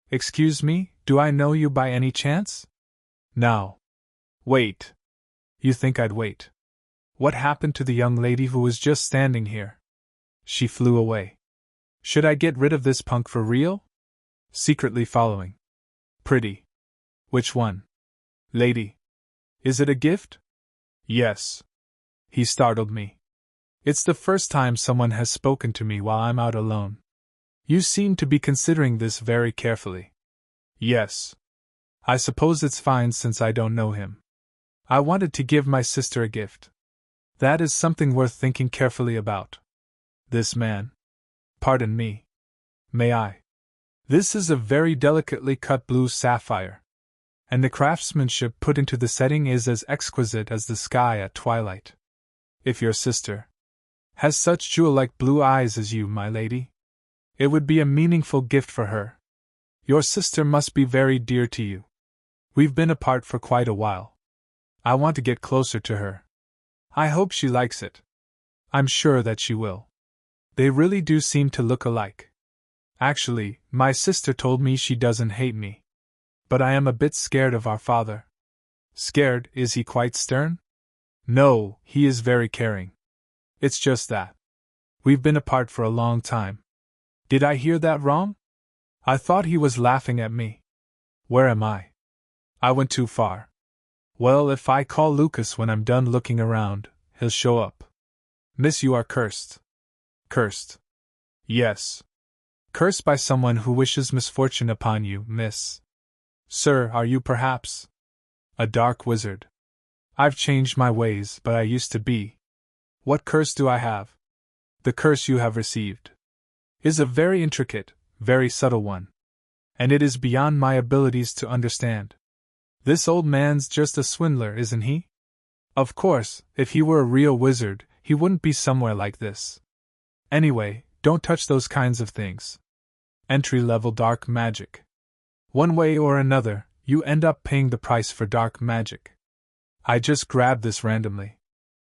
Excuse me, do I know you by any chance? Now. Wait. You think I'd wait? What happened to the young lady who was just standing here? She flew away. Should I get rid of this punk for real? Secretly following. Pretty. Which one? Lady. Is it a gift? Yes. He startled me. It's the first time someone has spoken to me while I'm out alone. You seem to be considering this very carefully. Yes. I suppose it's fine since I don't know him. I wanted to give my sister a gift. That is something worth thinking carefully about. This man. Pardon me. May I? This is a very delicately cut blue sapphire. And the craftsmanship put into the setting is as exquisite as the sky at twilight. If your sister has such jewel-like blue eyes as you, my lady, it would be a meaningful gift for her. Your sister must be very dear to you. We've been apart for quite a while. I want to get closer to her. I hope she likes it. I'm sure that she will. They really do seem to look alike. Actually, my sister told me she doesn't hate me. But I am a bit scared of our father. Scared? Is he quite stern? No, he is very caring. It's just that we've been apart for a long time. Did I hear that wrong? I thought he was laughing at me. Where am I? I went too far. Well, if I call Lucas when I'm done looking around, he'll show up. Miss, you are cursed. Cursed. Yes. Cursed by someone who wishes misfortune upon you, miss. Sir, are you perhaps a dark wizard? I've changed my ways, but I used to be. What curse do I have? The curse you have received is a very intricate, very subtle one. And it is beyond my abilities to understand. This old man's just a swindler, isn't he? Of course, if he were a real wizard, he wouldn't be somewhere like this. Anyway, don't touch those kinds of things. Entry-level dark magic. One way or another, you end up paying the price for dark magic. I just grabbed this randomly.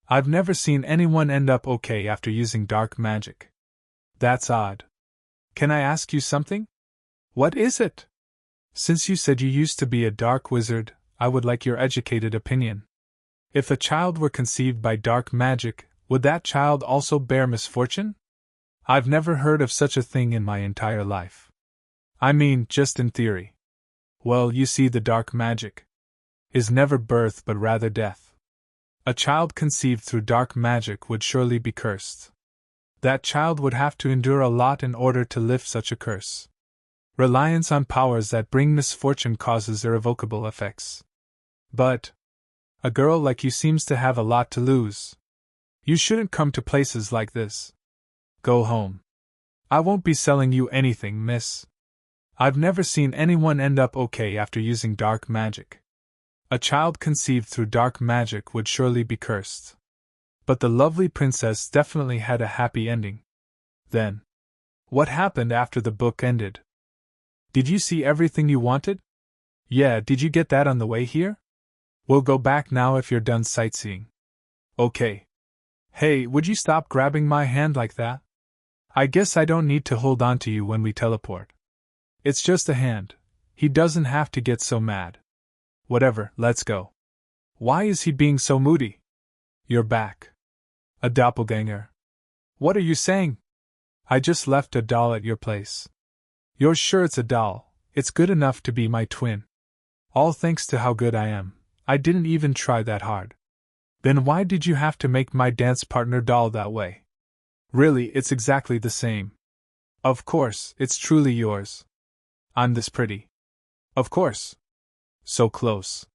I've never seen anyone end up okay after using dark magic. That's odd. Can I ask you something? What is it? Since you said you used to be a dark wizard, I would like your educated opinion. If a child were conceived by dark magic, would that child also bear misfortune? I've never heard of such a thing in my entire life. I mean, just in theory. Well, you see, the dark magic is never birth but rather death. A child conceived through dark magic would surely be cursed. That child would have to endure a lot in order to lift such a curse. Reliance on powers that bring misfortune causes irrevocable effects. But a girl like you seems to have a lot to lose. You shouldn't come to places like this. Go home. I won't be selling you anything, miss. I've never seen anyone end up okay after using dark magic. A child conceived through dark magic would surely be cursed. But the lovely princess definitely had a happy ending. Then, what happened after the book ended? Did you see everything you wanted? Yeah, did you get that on the way here? We'll go back now if you're done sightseeing. Okay. Hey, would you stop grabbing my hand like that? I guess I don't need to hold on to you when we teleport. It's just a hand. He doesn't have to get so mad. Whatever, let's go. Why is he being so moody? You're back. A doppelganger. What are you saying? I just left a doll at your place. You're sure it's a doll? It's good enough to be my twin. All thanks to how good I am. I didn't even try that hard. Then why did you have to make my dance partner doll that way? Really, it's exactly the same. Of course, it's truly yours. I'm this pretty. Of course. So close.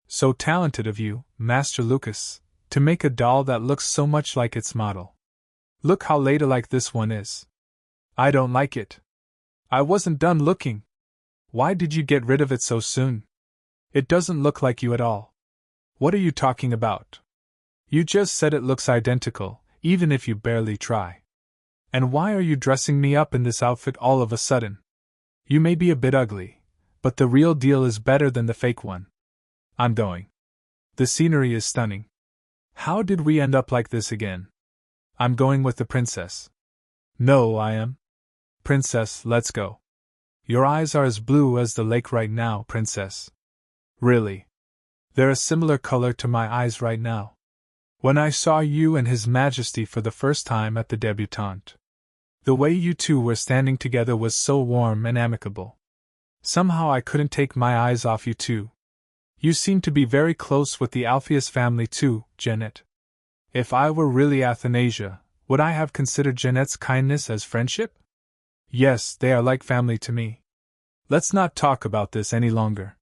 So talented of you, Master Lucas, to make a doll that looks so much like its model. Look how ladylike this one is. I don't like it. I wasn't done looking. Why did you get rid of it so soon? It doesn't look like you at all. What are you talking about? You just said it looks identical, even if you barely try. And why are you dressing me up in this outfit all of a sudden? You may be a bit ugly, but the real deal is better than the fake one. I'm going. The scenery is stunning. How did we end up like this again? I'm going with the princess. No, I am. Princess, let's go. Your eyes are as blue as the lake right now, Princess. Really. They're a similar color to my eyes right now. When I saw you and His Majesty for the first time at the debutante, the way you two were standing together was so warm and amicable. Somehow I couldn't take my eyes off you two. You seem to be very close with the Alpheus family too, Jeanette. If I were really Athanasia, would I have considered Jeanette's kindness as friendship? Yes, they are like family to me. Let's not talk about this any longer.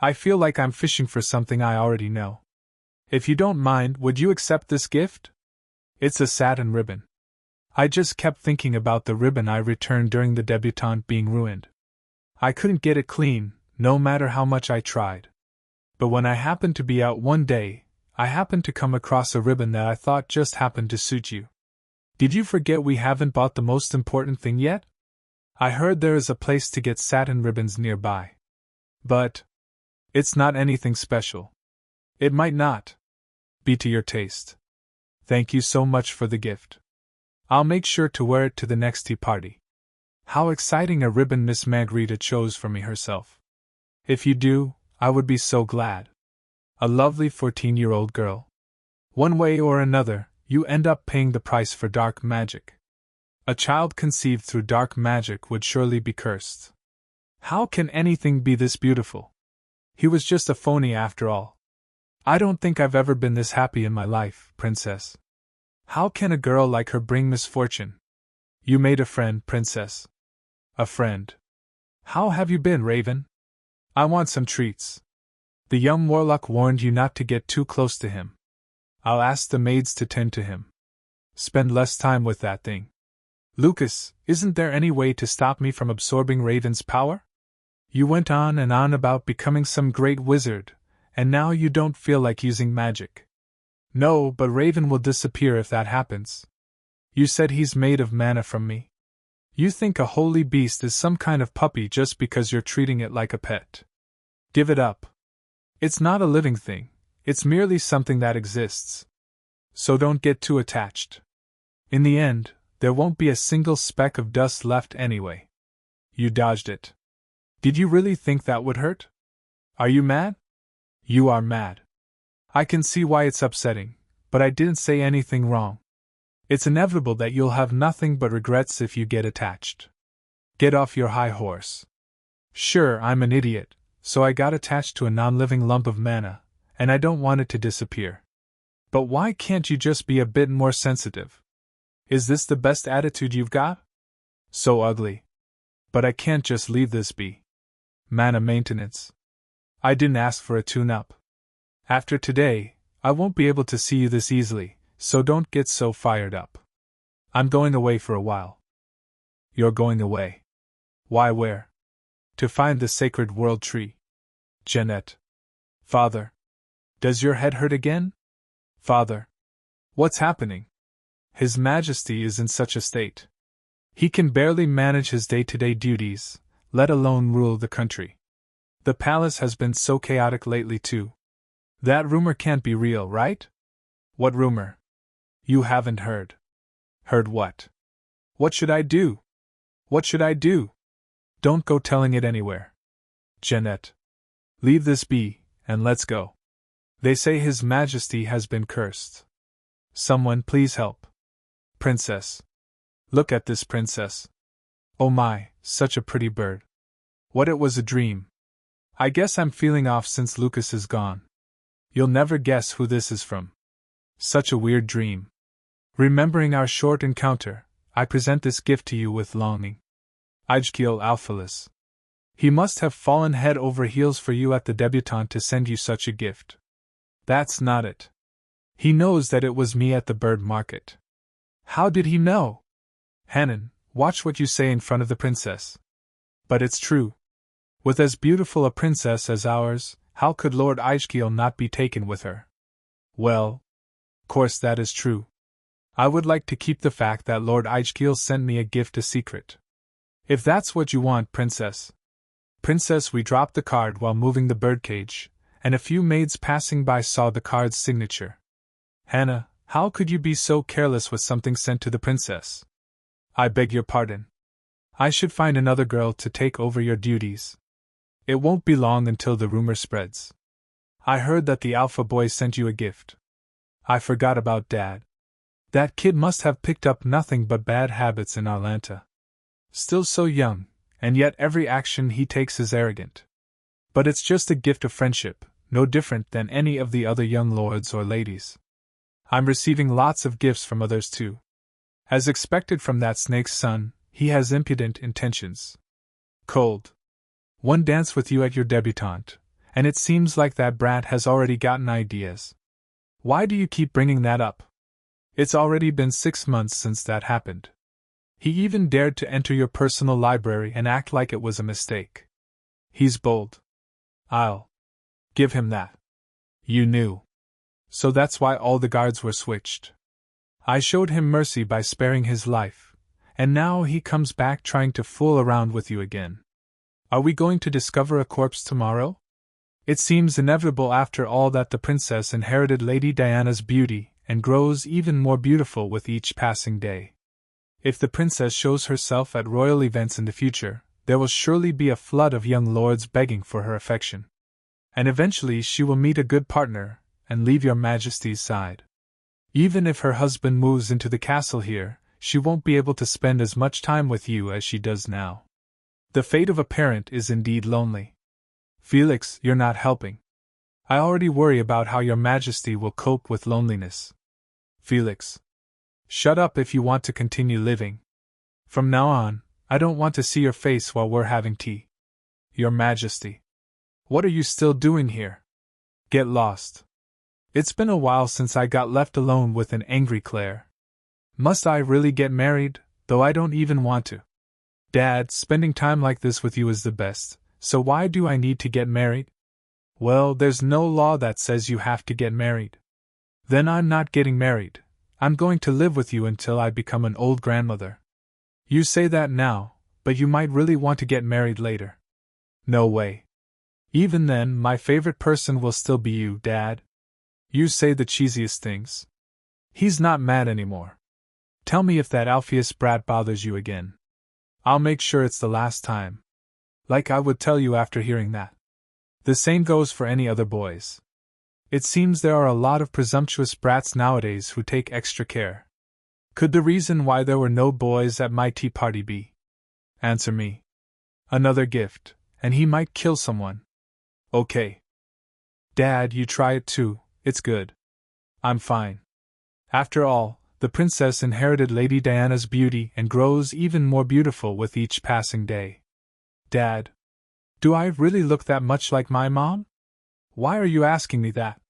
I feel like I'm fishing for something I already know. If you don't mind, would you accept this gift? It's a satin ribbon. I just kept thinking about the ribbon I returned during the debutante being ruined. I couldn't get it clean, no matter how much I tried. But when I happened to be out one day, I happened to come across a ribbon that I thought just happened to suit you. Did you forget we haven't bought the most important thing yet? I heard there is a place to get satin ribbons nearby. But it's not anything special. It might not be to your taste. Thank you so much for the gift. I'll make sure to wear it to the next tea party. How exciting a ribbon Miss Margarita chose for me herself. If you do, I would be so glad. A lovely 14-year-old girl. One way or another, you end up paying the price for dark magic. A child conceived through dark magic would surely be cursed. How can anything be this beautiful? He was just a phony after all. I don't think I've ever been this happy in my life, Princess. How can a girl like her bring misfortune? You made a friend, Princess. A friend. How have you been, Raven? I want some treats. The young warlock warned you not to get too close to him. I'll ask the maids to tend to him. Spend less time with that thing. Lucas, isn't there any way to stop me from absorbing Raven's power? You went on and on about becoming some great wizard, and now you don't feel like using magic. No, but Raven will disappear if that happens. You said he's made of mana from me. You think a holy beast is some kind of puppy just because you're treating it like a pet. Give it up. It's not a living thing, it's merely something that exists. So don't get too attached. In the end, there won't be a single speck of dust left anyway. You dodged it. Did you really think that would hurt? Are you mad? You are mad. I can see why it's upsetting, but I didn't say anything wrong. It's inevitable that you'll have nothing but regrets if you get attached. Get off your high horse. Sure, I'm an idiot, so I got attached to a non-living lump of mana, and I don't want it to disappear. But why can't you just be a bit more sensitive? Is this the best attitude you've got? So ugly. But I can't just leave this be. Mana maintenance. I didn't ask for a tune-up. After today, I won't be able to see you this easily, so don't get so fired up. I'm going away for a while. You're going away. Why, where? To find the sacred world tree. Jeanette. Father. Does your head hurt again? Father. What's happening? His Majesty is in such a state. He can barely manage his day-to-day duties, let alone rule the country. The palace has been so chaotic lately too. That rumor can't be real, right? What rumor? You haven't heard. Heard what? What should I do? What should I do? Don't go telling it anywhere. Jeanette. Leave this be, and let's go. They say His Majesty has been cursed. Someone please help. Princess. Look at this princess. Oh my, such a pretty bird. What, it was a dream. I guess I'm feeling off since Lucas is gone. You'll never guess who this is from. Such a weird dream. Remembering our short encounter, I present this gift to you with longing. Alger Obelia. He must have fallen head over heels for you at the debutante to send you such a gift. That's not it. He knows that it was me at the bird market. How did he know? Hannon, watch what you say in front of the princess. But it's true. With as beautiful a princess as ours, how could Lord Alger not be taken with her? Well, course that is true. I would like to keep the fact that Lord Alger sent me a gift a secret. If that's what you want, Princess. Princess, we dropped the card while moving the birdcage, and a few maids passing by saw the card's signature. Hannah, how could you be so careless with something sent to the princess? I beg your pardon. I should find another girl to take over your duties. It won't be long until the rumor spreads. I heard that the Alpha boy sent you a gift. I forgot about Dad. That kid must have picked up nothing but bad habits in Atlanta. Still so young, and yet every action he takes is arrogant. But it's just a gift of friendship, no different than any of the other young lords or ladies. I'm receiving lots of gifts from others too. As expected from that snake's son, he has impudent intentions. Cold. One dance with you at your debutante, and it seems like that brat has already gotten ideas. Why do you keep bringing that up? It's already been 6 months since that happened. He even dared to enter your personal library and act like it was a mistake. He's bold. I'll give him that. You knew. So that's why all the guards were switched. I showed him mercy by sparing his life, and now he comes back trying to fool around with you again. Are we going to discover a corpse tomorrow? It seems inevitable after all that the princess inherited Lady Diana's beauty and grows even more beautiful with each passing day. If the princess shows herself at royal events in the future, there will surely be a flood of young lords begging for her affection. And eventually she will meet a good partner and leave your majesty's side. Even if her husband moves into the castle here, she won't be able to spend as much time with you as she does now. The fate of a parent is indeed lonely. Felix, you're not helping. I already worry about how your majesty will cope with loneliness. Felix. Shut up if you want to continue living. From now on, I don't want to see your face while we're having tea. Your Majesty. What are you still doing here? Get lost. It's been a while since I got left alone with an angry Claire. Must I really get married, though I don't even want to? Dad, spending time like this with you is the best, so why do I need to get married? Well, there's no law that says you have to get married. Then I'm not getting married. I'm going to live with you until I become an old grandmother. You say that now, but you might really want to get married later. No way. Even then, my favorite person will still be you, Dad. You say the cheesiest things. He's not mad anymore. Tell me if that Alpheus brat bothers you again. I'll make sure it's the last time. Like I would tell you after hearing that. The same goes for any other boys. It seems there are a lot of presumptuous brats nowadays who take extra care. Could the reason why there were no boys at my tea party be? Answer me. Another gift, and he might kill someone. Okay. Dad, you try it too, it's good. I'm fine. After all, the princess inherited Lady Diana's beauty and grows even more beautiful with each passing day. Dad. Do I really look that much like my mom? Why are you asking me that?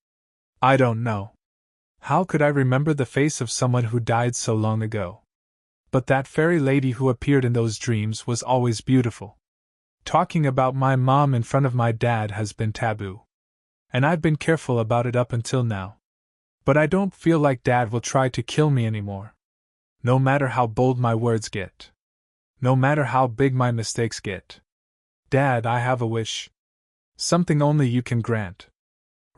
I don't know. How could I remember the face of someone who died so long ago? But that fairy lady who appeared in those dreams was always beautiful. Talking about my mom in front of my dad has been taboo. And I've been careful about it up until now. But I don't feel like Dad will try to kill me anymore. No matter how bold my words get. No matter how big my mistakes get. Dad, I have a wish. Something only you can grant.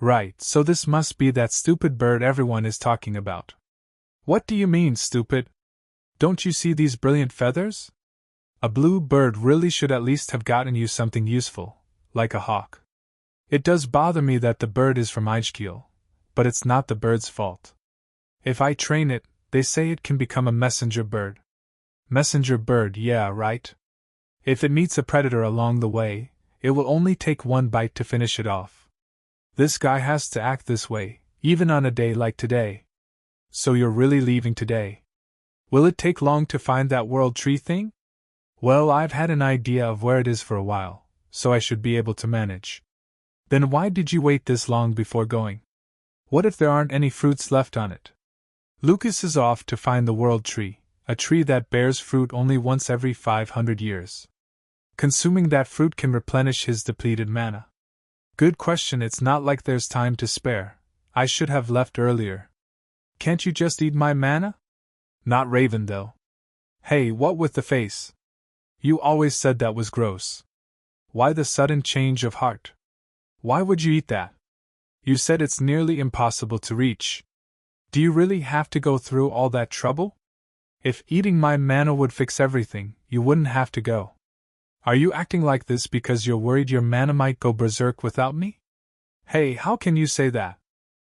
Right, so this must be that stupid bird everyone is talking about. What do you mean, stupid? Don't you see these brilliant feathers? A blue bird really should at least have gotten you something useful, like a hawk. It does bother me that the bird is from Ijkiel, but it's not the bird's fault. If I train it, they say it can become a messenger bird. Messenger bird, yeah, right? If it meets a predator along the way, it will only take one bite to finish it off. This guy has to act this way, even on a day like today. So you're really leaving today? Will it take long to find that world tree thing? Well, I've had an idea of where it is for a while, so I should be able to manage. Then why did you wait this long before going? What if there aren't any fruits left on it? Lucas is off to find the world tree, a tree that bears fruit only once every 500 years. Consuming that fruit can replenish his depleted mana. Good question, it's not like there's time to spare. I should have left earlier. Can't you just eat my mana? Not Raven, though. Hey, what with the face? You always said that was gross. Why the sudden change of heart? Why would you eat that? You said it's nearly impossible to reach. Do you really have to go through all that trouble? If eating my mana would fix everything, you wouldn't have to go. Are you acting like this because you're worried your mana might go berserk without me? Hey, how can you say that?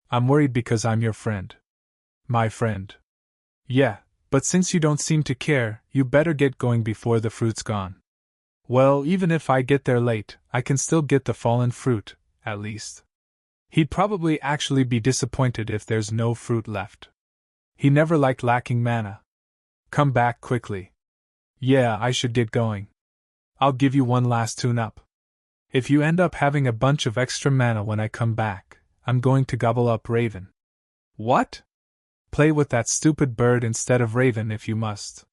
I'm worried because I'm your friend. My friend. Yeah, but since you don't seem to care, you better get going before the fruit's gone. Well, even if I get there late, I can still get the fallen fruit, at least. He'd probably actually be disappointed if there's no fruit left. He never liked lacking mana. Come back quickly. Yeah, I should get going. I'll give you one last tune-up. If you end up having a bunch of extra mana when I come back, I'm going to gobble up Raven. What? Play with that stupid bird instead of Raven if you must.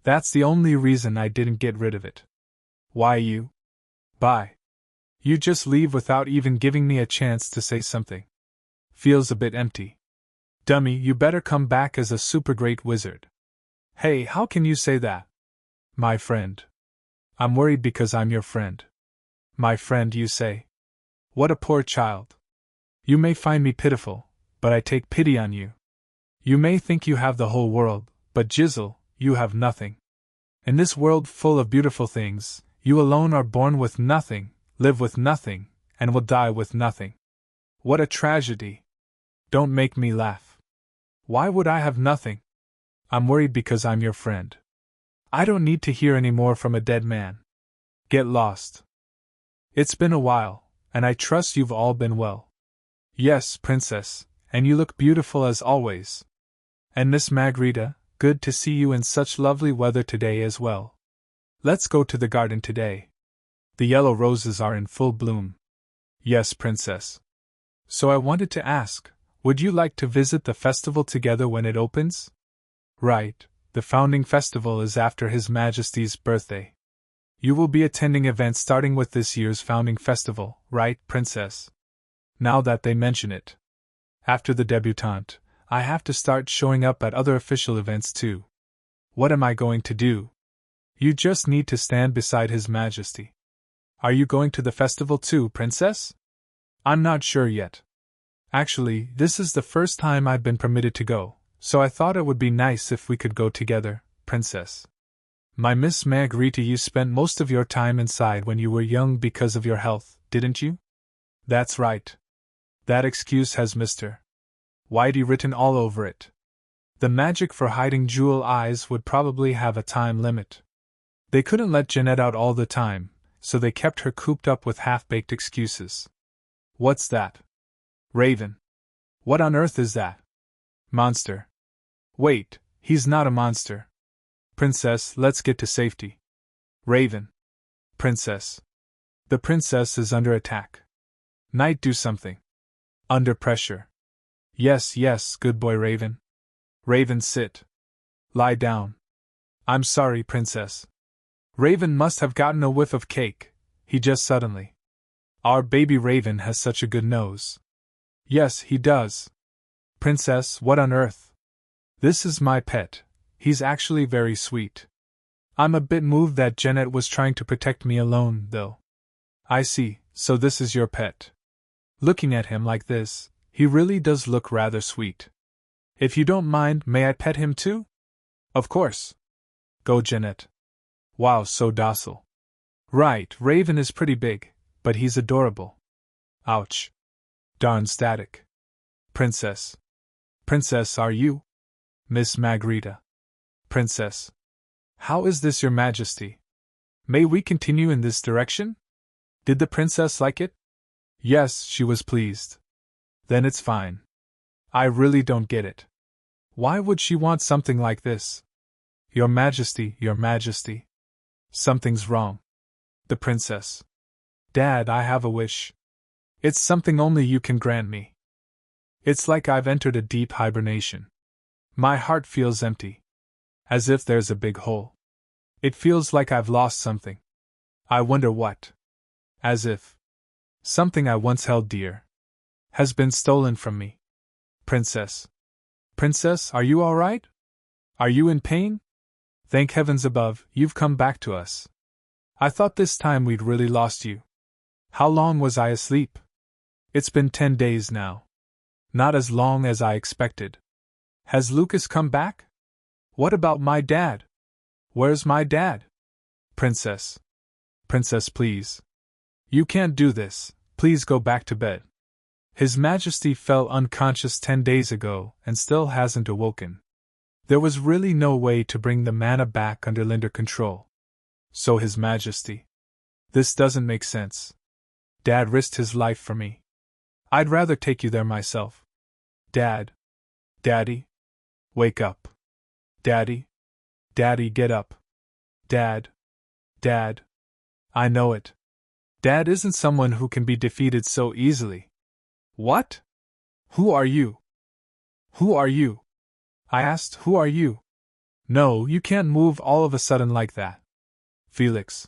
That's the only reason I didn't get rid of it. Why you? Bye. You just leave without even giving me a chance to say something. Feels a bit empty. Dummy, you better come back as a super great wizard. Hey, how can you say that? My friend. I'm worried because I'm your friend. My friend, you say? What a poor child. You may find me pitiful, but I take pity on you. You may think you have the whole world, but Jizzle, you have nothing. In this world full of beautiful things, you alone are born with nothing, live with nothing, and will die with nothing. What a tragedy. Don't make me laugh. Why would I have nothing? I'm worried because I'm your friend. I don't need to hear any more from a dead man. Get lost. It's been a while, and I trust you've all been well. Yes, Princess, and you look beautiful as always. And Miss Margarita, good to see you in such lovely weather today as well. Let's go to the garden today. The yellow roses are in full bloom. Yes, Princess. So I wanted to ask, would you like to visit the festival together when it opens? Right, the founding festival is after His Majesty's birthday. You will be attending events starting with this year's founding festival, right, Princess? Now that they mention it. After the debutante, I have to start showing up at other official events too. What am I going to do? You just need to stand beside His Majesty. Are you going to the festival too, Princess? I'm not sure yet. Actually, this is the first time I've been permitted to go, so I thought it would be nice if we could go together, Princess. My Miss Margarita, you spent most of your time inside when you were young because of your health, didn't you? That's right. That excuse has Mr. Whitey written all over it. The magic for hiding jewel eyes would probably have a time limit. They couldn't let Jeanette out all the time, so they kept her cooped up with half-baked excuses. What's that? Raven. What on earth is that? Monster. Wait, he's not a monster. Princess, let's get to safety. Raven. Princess. The princess is under attack. Knight, do something. Under pressure. Yes, yes, good boy, Raven. Raven, sit. Lie down. I'm sorry, Princess. Raven must have gotten a whiff of cake, he just suddenly. Our baby Raven has such a good nose. Yes, he does. Princess, what on earth? This is my pet. He's actually very sweet. I'm a bit moved that Jeanette was trying to protect me alone, though. I see, so this is your pet. Looking at him like this, he really does look rather sweet. If you don't mind, may I pet him too? Of course. Go, Jeanette. Wow, so docile. Right, Raven is pretty big, but he's adorable. Ouch. Darn static. Princess. Princess, are you? Miss Margarita. Princess. How is this, Your Majesty? May we continue in this direction? Did the princess like it? Yes, she was pleased. Then it's fine. I really don't get it. Why would she want something like this? Your Majesty, Your Majesty. Something's wrong. The princess. Dad, I have a wish. It's something only you can grant me. It's like I've entered a deep hibernation. My heart feels empty. As if there's a big hole. It feels like I've lost something. I wonder what. As if something I once held dear has been stolen from me. Princess. Princess, are you all right? Are you in pain? Thank heavens above, you've come back to us. I thought this time we'd really lost you. How long was I asleep? It's been 10 days now. Not as long as I expected. Has Lucas come back? What about my dad? Where's my dad? Princess. Princess, please. You can't do this, please go back to bed. His Majesty fell unconscious 10 days ago and still hasn't awoken. There was really no way to bring the mana back under Linder control. So His Majesty. This doesn't make sense. Dad risked his life for me. I'd rather take you there myself. Dad. Daddy. Wake up. Daddy. Daddy, get up. Dad. Dad. I know it. Dad isn't someone who can be defeated so easily. What? Who are you? Who are you? I asked, who are you? No, you can't move all of a sudden like that. Felix.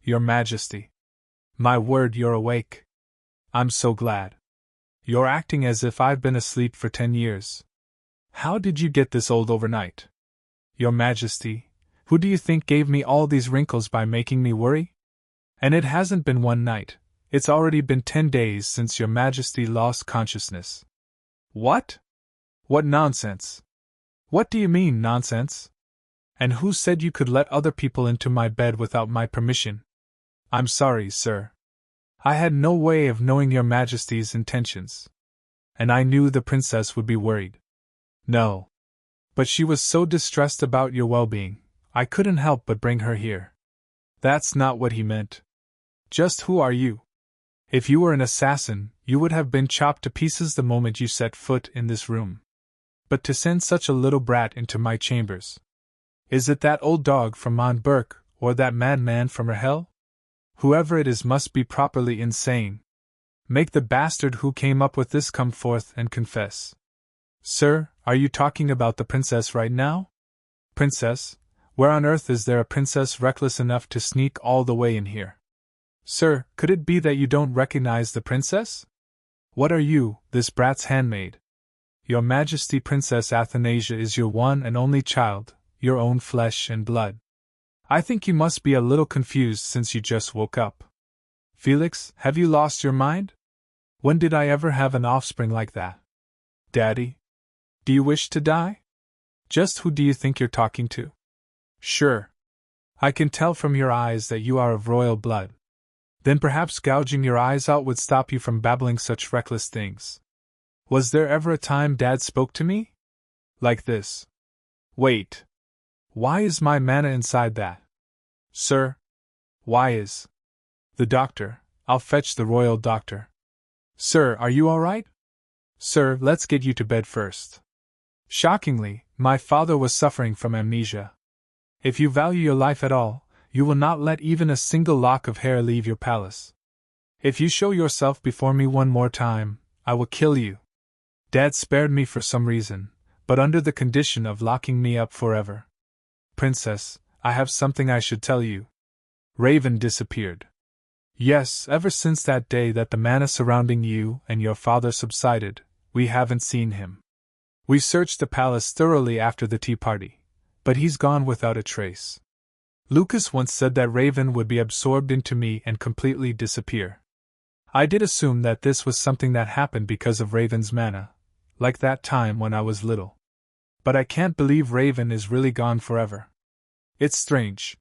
Your Majesty. My word, you're awake. I'm so glad. You're acting as if I've been asleep for 10 years. How did you get this old overnight? Your Majesty, who do you think gave me all these wrinkles by making me worry? And it hasn't been one night, it's already been 10 days since Your Majesty lost consciousness. What? What nonsense? What do you mean, nonsense? And who said you could let other people into my bed without my permission? I'm sorry, sir. I had no way of knowing Your Majesty's intentions. And I knew the princess would be worried. No. But she was so distressed about your well-being, I couldn't help but bring her here. That's not what he meant. Just who are you? If you were an assassin, you would have been chopped to pieces the moment you set foot in this room. But to send such a little brat into my chambers. Is it that old dog from Monburg, or that madman from Rahel? Whoever it is must be properly insane. Make the bastard who came up with this come forth and confess. Sir, are you talking about the princess right now? Princess? Where on earth is there a princess reckless enough to sneak all the way in here? Sir, could it be that you don't recognize the princess? What are you, this brat's handmaid? Your Majesty Princess Athanasia is your one and only child, your own flesh and blood. I think you must be a little confused since you just woke up. Felix, have you lost your mind? When did I ever have an offspring like that? Daddy? Do you wish to die? Just who do you think you're talking to? Sure. I can tell from your eyes that you are of royal blood. Then perhaps gouging your eyes out would stop you from babbling such reckless things. Was there ever a time Dad spoke to me? Like this. Wait. Why is my mana inside that? Sir? Why is? The doctor. I'll fetch the royal doctor. Sir, are you all right? Sir, let's get you to bed first. Shockingly, my father was suffering from amnesia. If you value your life at all, you will not let even a single lock of hair leave your palace. If you show yourself before me one more time, I will kill you. Dad spared me for some reason, but under the condition of locking me up forever. Princess, I have something I should tell you. Raven disappeared. Yes, ever since that day that the mana surrounding you and your father subsided, we haven't seen him. We searched the palace thoroughly after the tea party, but he's gone without a trace. Lucas once said that Raven would be absorbed into me and completely disappear. I did assume that this was something that happened because of Raven's mana, like that time when I was little. But I can't believe Raven is really gone forever. It's strange.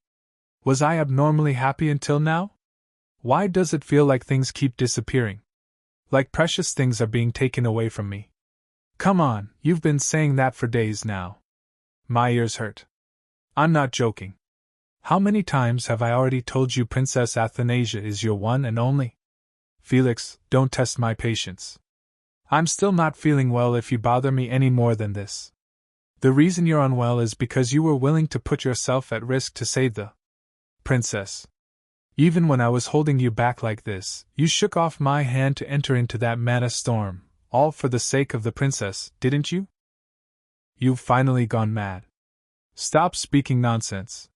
Was I abnormally happy until now? Why does it feel like things keep disappearing? Like precious things are being taken away from me. Come on, you've been saying that for days now. My ears hurt. I'm not joking. How many times have I already told you Princess Athanasia is your one and only? Felix, don't test my patience. I'm still not feeling well if you bother me any more than this. The reason you're unwell is because you were willing to put yourself at risk to save the princess. Even when I was holding you back like this, you shook off my hand to enter into that mana storm, all for the sake of the princess, didn't you? You've finally gone mad. Stop speaking nonsense.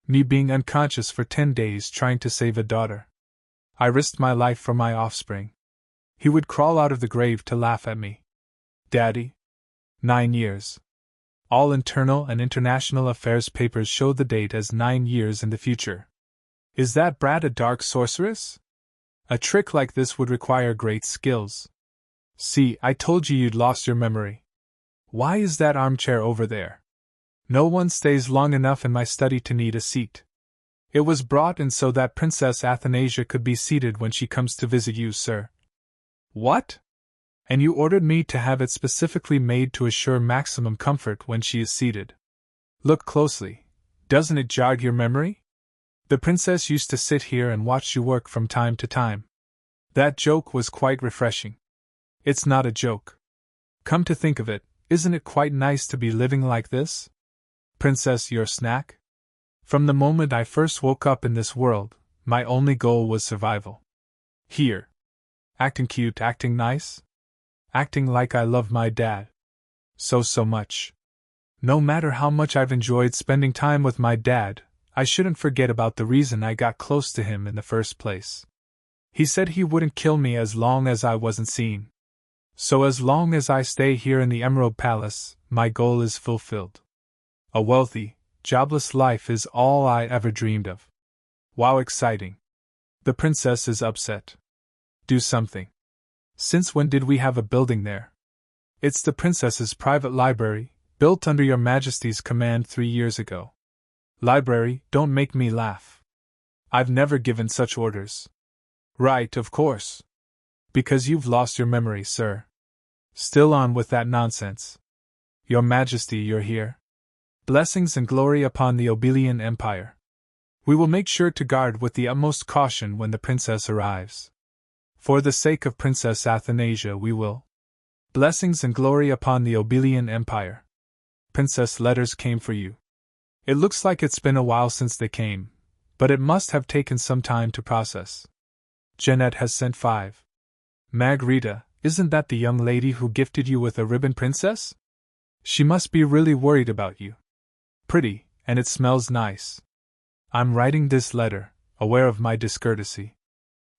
Me being unconscious for 10 days trying to save a daughter. I risked my life for my offspring. He would crawl out of the grave to laugh at me. Daddy? 9 years. All internal and international affairs papers show the date as 9 years in the future. Is that brat a dark sorceress? A trick like this would require great skills. See, I told you you'd lost your memory. Why is that armchair over there? No one stays long enough in my study to need a seat. It was brought in so that Princess Athanasia could be seated when she comes to visit you, sir. What? And you ordered me to have it specifically made to assure maximum comfort when she is seated. Look closely. Doesn't it jog your memory? The princess used to sit here and watch you work from time to time. That joke was quite refreshing. It's not a joke. Come to think of it, isn't it quite nice to be living like this? Princess, your snack? From the moment I first woke up in this world, my only goal was survival. Here. Acting cute, acting nice? Acting like I love my dad. So much. No matter how much I've enjoyed spending time with my dad, I shouldn't forget about the reason I got close to him in the first place. He said he wouldn't kill me as long as I wasn't seen. So as long as I stay here in the Emerald Palace, my goal is fulfilled. A wealthy, jobless life is all I ever dreamed of. Wow, exciting. The princess is upset. Do something. Since when did we have a building there? It's the princess's private library, built under your majesty's command 3 years ago. Library, don't make me laugh. I've never given such orders. Right, of course. Because you've lost your memory, sir. Still on with that nonsense. Your Majesty, you're here. Blessings and glory upon the Obelian Empire. We will make sure to guard with the utmost caution when the princess arrives. For the sake of Princess Athanasia, we will. Blessings and glory upon the Obelian Empire. Princess, letters came for you. It looks like it's been a while since they came, but it must have taken some time to process. Jeanette has sent 5. Margarita, isn't that the young lady who gifted you with a ribbon, princess? She must be really worried about you. Pretty, and it smells nice. I'm writing this letter, aware of my discourtesy.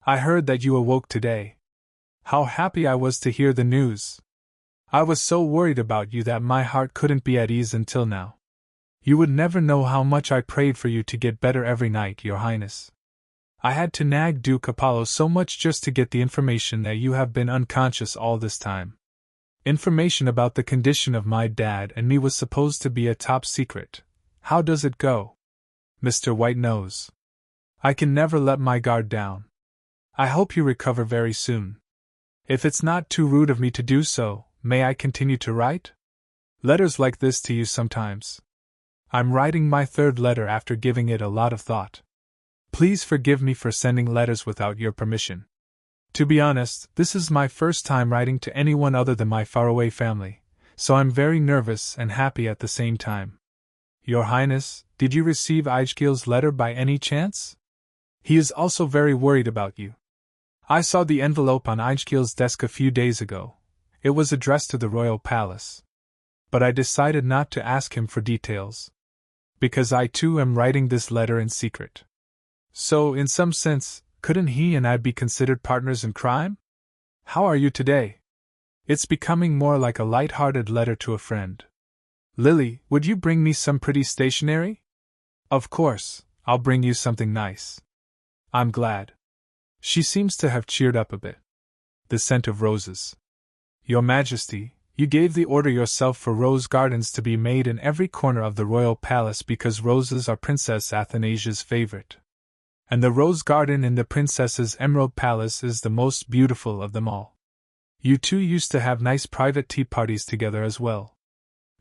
I heard that you awoke today. How happy I was to hear the news. I was so worried about you that my heart couldn't be at ease until now. You would never know how much I prayed for you to get better every night, Your Highness. I had to nag Duke Apollo so much just to get the information that you have been unconscious all this time. Information about the condition of my dad and me was supposed to be a top secret. How does it go? Mr. White knows. I can never let my guard down. I hope you recover very soon. If it's not too rude of me to do so, may I continue to write? Letters like this to you sometimes. I'm writing my 3rd letter after giving it a lot of thought. Please forgive me for sending letters without your permission. To be honest, this is my first time writing to anyone other than my faraway family, so I'm very nervous and happy at the same time. Your Highness, did you receive Aijgil's letter by any chance? He is also very worried about you. I saw the envelope on Aijgil's desk a few days ago. It was addressed to the royal palace. But I decided not to ask him for details. Because I too am writing this letter in secret. So, in some sense, couldn't he and I be considered partners in crime? How are you today? It's becoming more like a light-hearted letter to a friend. Lily, would you bring me some pretty stationery? Of course, I'll bring you something nice. I'm glad. She seems to have cheered up a bit. The scent of roses. Your Majesty, you gave the order yourself for rose gardens to be made in every corner of the royal palace because roses are Princess Athanasia's favorite. And the rose garden in the princess's emerald palace is the most beautiful of them all. You two used to have nice private tea parties together as well.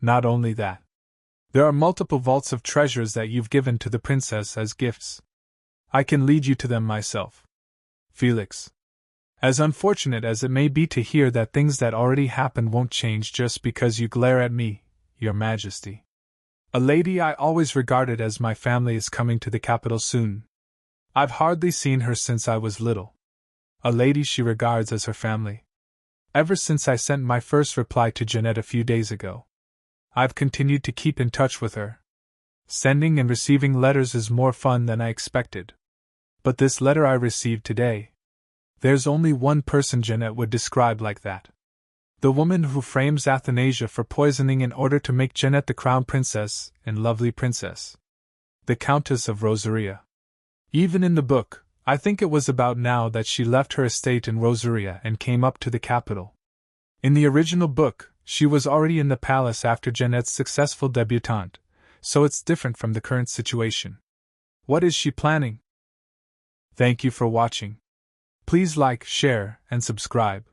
Not only that. There are multiple vaults of treasures that you've given to the princess as gifts. I can lead you to them myself. Felix. As unfortunate as it may be to hear that things that already happened won't change just because you glare at me, Your Majesty. A lady I always regarded as my family is coming to the capital soon. I've hardly seen her since I was little. A lady she regards as her family. Ever since I sent my first reply to Jeanette a few days ago. I've continued to keep in touch with her. Sending and receiving letters is more fun than I expected. But this letter I received today. There's only one person Jeanette would describe like that. The woman who frames Athanasia for poisoning in order to make Jeanette the crown princess and lovely princess. The Countess of Rosaria. Even in the book, I think it was about now that she left her estate in Rosaria and came up to the capital. In the original book, she was already in the palace after Jeanette's successful debutante, so it's different from the current situation. What is she planning? Thank you for watching. Please like, share, and subscribe.